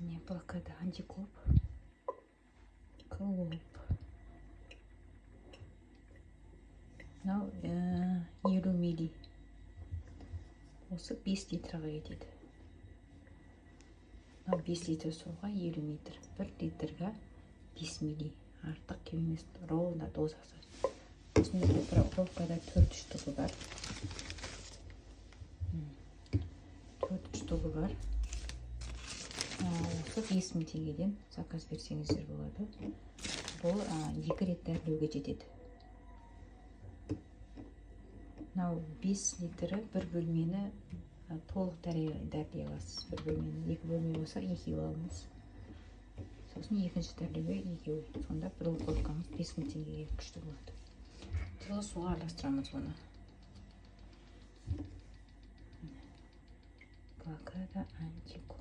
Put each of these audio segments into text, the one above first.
не блокада антикоп клуб. Мынау 50 мили. Осы 5 литрға кетеді. Мынау 5 литр суға 50 метр. 1 литрға 5 мили. Артық кем емес, ровно дозасы. Осының упаковкада 4 штугы бар. 4 штугы бар. Осы 5000 теңгеден заказ берсеңіздер болады. Бұл 2 рет дәрілеуге жетеді. Мынау 5 литрі бір бөлмені толық дәрілей аласыз. Бір бөлмені 2 бөлме болса 2 алыңыз. Сосын екінші дәрілеуге 2. Сонда бір упаковкаңыз 5000 теңгеге күшті болады. Жылы суға араластырамыз оны. Блокада антикоп.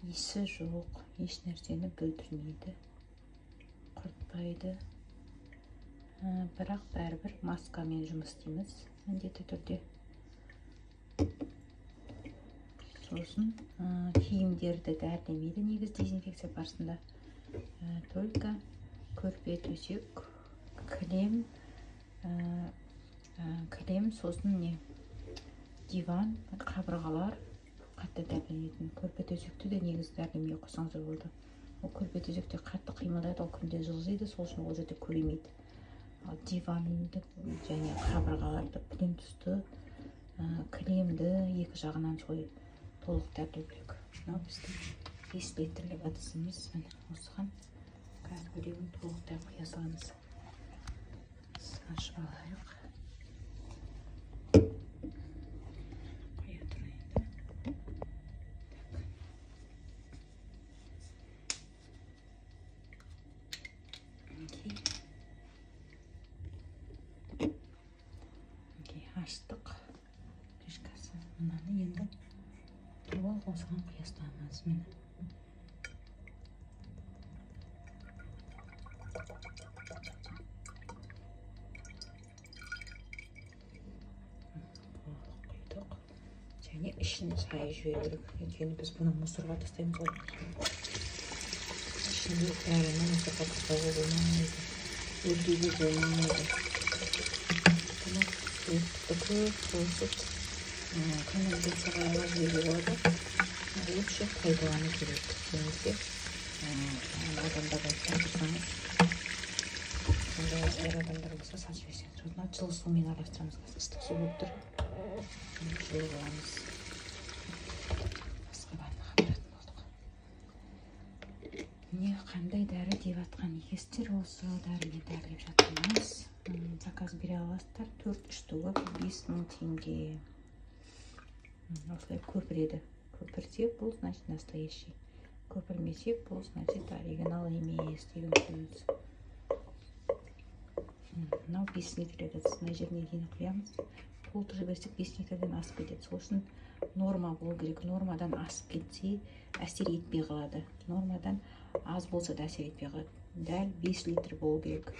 Иісі жоқ, еш нәрсені бүлдірмейді, құртпайды. Бірақ бәрібір маскамен жұмыс істейміз, міндетті түрде. Сосын киімдерді дәрілемейді, негіз дезинфекция барысында. Только көрпе төсек, кілем, сосын диван, қабырғалар қатты дәріленетін. Көрпе төсекті де негіз дәрілемей қойсаңыздар болды. Ол көрпе төсекте қатты қимылдайды, ол күнде жылжиды, сол үшін ол жерде көремейді. Ал диванды және қабырғаларды плинтусты, кілемді екі жағынан толық дәрілеу керек. Мынау біздің 5 литрлік ыдысымыз. Осыған кәдімгідей толықтай құя саламыз. Ашып алайық. Құя тұрайын. Аштық крышкасы. Мынаны енді осыған құя саламыз. Және ішін шайып жіберу керек. Өйткені біз бұны мусорға тастаймыз ғой. Ішінде бәрін мусорға тастауға болмайды. Өртеуге болмайды. Бұны сұйықтықты көп қосып канализацияға жіберуге болады. Лучше пайдалану керек. Немесе адамдарға айтқан тұрсаңыз, сондай әр адамдар болса салып жіберсеңіз. Мына жылы сумен араластырамыз. Ыстық су болып тұр. Жылы аламыз. Басқа барына қабыратын болдық. Міне қандай дәрі деп атқан екестер, осы дәрімен дәрілеп жатырмыз. Заказ бере аласыздар. 4 штугы 5000 теңге. Осылай көпіреді. Көпірсе, бұл значит настоящий. Көпірмесе, бұл значит оригинал емес деген сөз. Мынау 5 литрлік ыдыс. Мына жеріне дейін құямыз. Толтырып жіберсек 5 литрден асып кетеді. Сол үшін норма болу керек. Нормадан асып кетсе, әсер етпей қалады. Нормадан аз болса да әсер етпей қалады. Дәл 5 литр болу керек.